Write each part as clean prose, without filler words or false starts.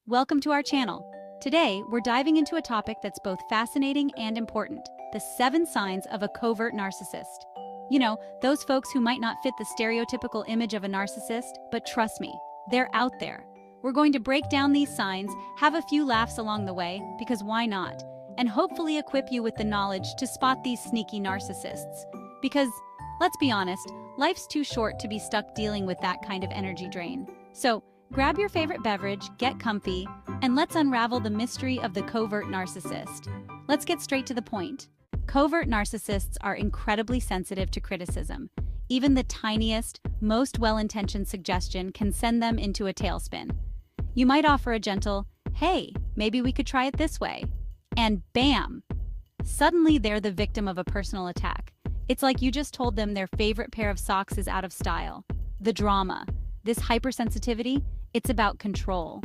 Welcome to our channel. Today, we're diving into a topic that's both fascinating and important, the 7 signs of a covert narcissist. You know, those folks who might not fit the stereotypical image of a narcissist, but trust me, they're out there. We're going to break down these signs, have a few laughs along the way, because why not? And hopefully equip you with the knowledge to spot these sneaky narcissists. Because, let's be honest, life's too short to be stuck dealing with that kind of energy drain. So, grab your favorite beverage, get comfy, and let's unravel the mystery of the covert narcissist. Let's get straight to the point. Covert narcissists are incredibly sensitive to criticism. Even the tiniest, most well-intentioned suggestion can send them into a tailspin. You might offer a gentle, "Hey, maybe we could try it this way." And bam! Suddenly they're the victim of a personal attack. It's like you just told them their favorite pair of socks is out of style. The drama. This hypersensitivity, it's about control.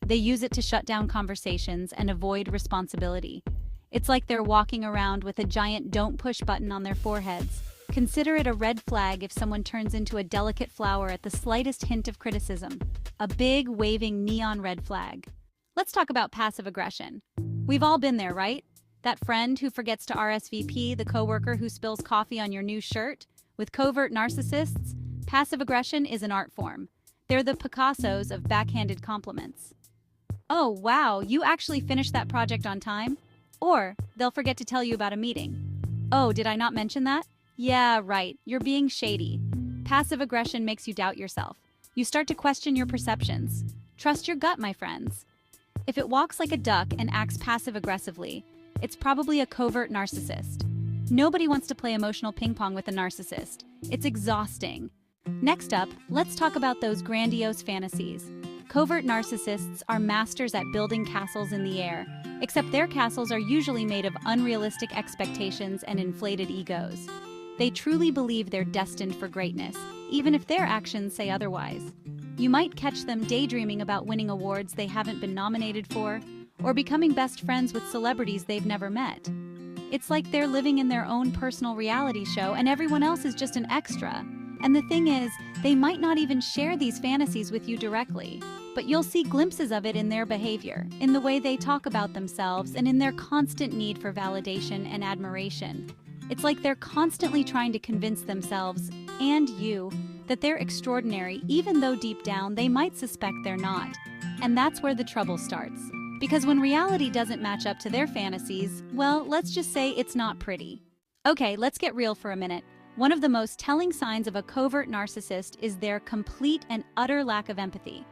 They use it to shut down conversations and avoid responsibility. It's like they're walking around with a giant "don't push" button on their foreheads. Consider it a red flag if someone turns into a delicate flower at the slightest hint of criticism. A big, waving neon red flag. Let's talk about passive aggression. We've all been there, right? That friend who forgets to RSVP, the coworker who spills coffee on your new shirt. With covert narcissists, passive aggression is an art form. They're the Picassos of backhanded compliments. "Oh, wow, you actually finished that project on time?" Or they'll forget to tell you about a meeting. "Oh, did I not mention that? Yeah, right, you're being shady." Passive aggression makes you doubt yourself. You start to question your perceptions. Trust your gut, my friends. If it walks like a duck and acts passive-aggressively, it's probably a covert narcissist. Nobody wants to play emotional ping-pong with a narcissist. It's exhausting. Next up, let's talk about those grandiose fantasies. Covert narcissists are masters at building castles in the air, except their castles are usually made of unrealistic expectations and inflated egos. They truly believe they're destined for greatness, even if their actions say otherwise. You might catch them daydreaming about winning awards they haven't been nominated for, or becoming best friends with celebrities they've never met. It's like they're living in their own personal reality show and everyone else is just an extra. And the thing is, they might not even share these fantasies with you directly, but you'll see glimpses of it in their behavior, in the way they talk about themselves, and in their constant need for validation and admiration. It's like they're constantly trying to convince themselves, and you, that they're extraordinary, even though deep down they might suspect they're not. And that's where the trouble starts. Because when reality doesn't match up to their fantasies, well, let's just say it's not pretty. Okay, let's get real for a minute. One of the most telling signs of a covert narcissist is their complete and utter lack of empathy.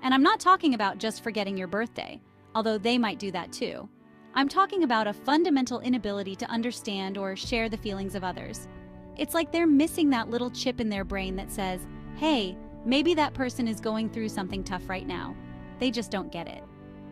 And I'm not talking about just forgetting your birthday, although they might do that too. I'm talking about a fundamental inability to understand or share the feelings of others. It's like they're missing that little chip in their brain that says, "Hey, maybe that person is going through something tough right now." They just don't get it.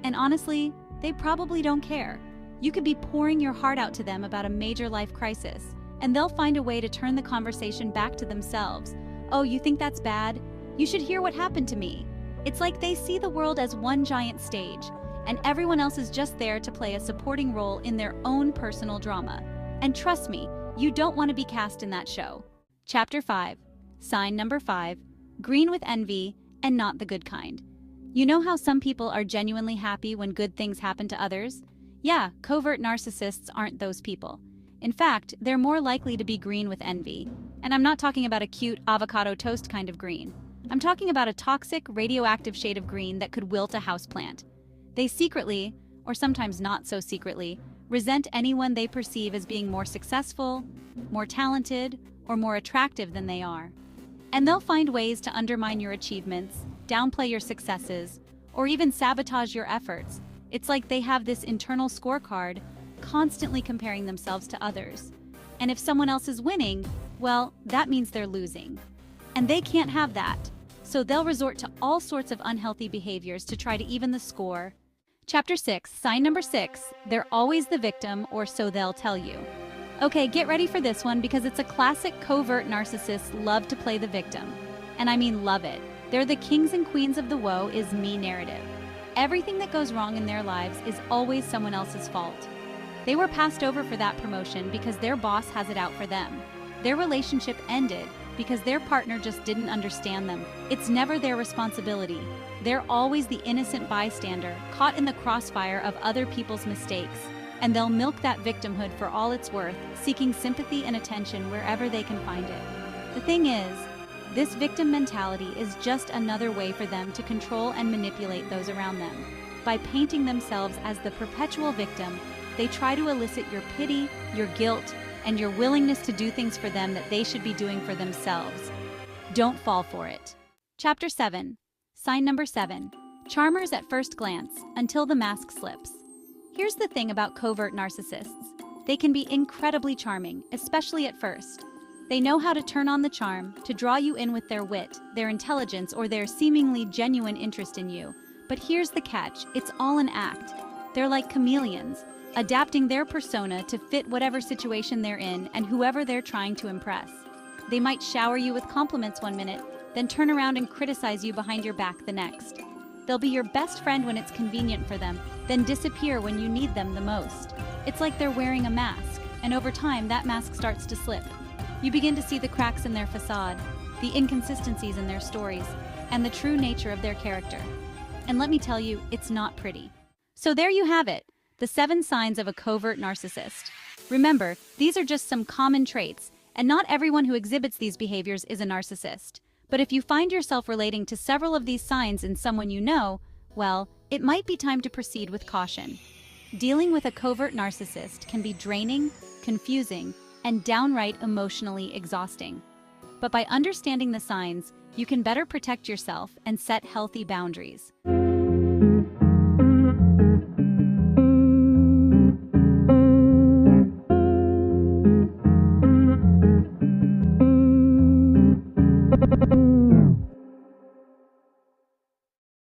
And honestly, they probably don't care. You could be pouring your heart out to them about a major life crisis, and they'll find a way to turn the conversation back to themselves. "Oh, you think that's bad? You should hear what happened to me." It's like they see the world as one giant stage, and everyone else is just there to play a supporting role in their own personal drama. And trust me, you don't want to be cast in that show. Chapter 5. Sign number 5. Green with envy, and not the good kind. You know how some people are genuinely happy when good things happen to others? Yeah, covert narcissists aren't those people. In fact, they're more likely to be green with envy. And I'm not talking about a cute avocado toast kind of green. I'm talking about a toxic, radioactive shade of green that could wilt a houseplant. They secretly, or sometimes not so secretly, resent anyone they perceive as being more successful, more talented, or more attractive than they are. And they'll find ways to undermine your achievements, downplay your successes, or even sabotage your efforts. It's like they have this internal scorecard, constantly comparing themselves to others. And if someone else is winning, well, that means they're losing. And they can't have that. So they'll resort to all sorts of unhealthy behaviors to try to even the score. Chapter 6, sign number 6, they're always the victim, or so they'll tell you. Okay, get ready for this one because it's a classic covert narcissists love to play the victim. And I mean love it. They're the kings and queens of the woe is me narrative. Everything that goes wrong in their lives is always someone else's fault. They were passed over for that promotion because their boss has it out for them. Their relationship ended because their partner just didn't understand them. It's never their responsibility. They're always the innocent bystander, caught in the crossfire of other people's mistakes. And they'll milk that victimhood for all it's worth, seeking sympathy and attention wherever they can find it. The thing is, this victim mentality is just another way for them to control and manipulate those around them. By painting themselves as the perpetual victim, they try to elicit your pity, your guilt, and your willingness to do things for them that they should be doing for themselves. Don't fall for it. Chapter 7. Sign number 7. Charmers at first glance, until the mask slips. Here's the thing about covert narcissists. They can be incredibly charming, especially at first. They know how to turn on the charm, to draw you in with their wit, their intelligence, or their seemingly genuine interest in you. But here's the catch, it's all an act. They're like chameleons, adapting their persona to fit whatever situation they're in and whoever they're trying to impress. They might shower you with compliments one minute, then turn around and criticize you behind your back the next. They'll be your best friend when it's convenient for them, then disappear when you need them the most. It's like they're wearing a mask, and over time that mask starts to slip. You begin to see the cracks in their facade, the inconsistencies in their stories, and the true nature of their character. And let me tell you, it's not pretty. So there you have it, the 7 signs of a covert narcissist. Remember, these are just some common traits, and not everyone who exhibits these behaviors is a narcissist. But if you find yourself relating to several of these signs in someone you know, well, it might be time to proceed with caution. Dealing with a covert narcissist can be draining, confusing, and downright emotionally exhausting. But by understanding the signs, you can better protect yourself and set healthy boundaries.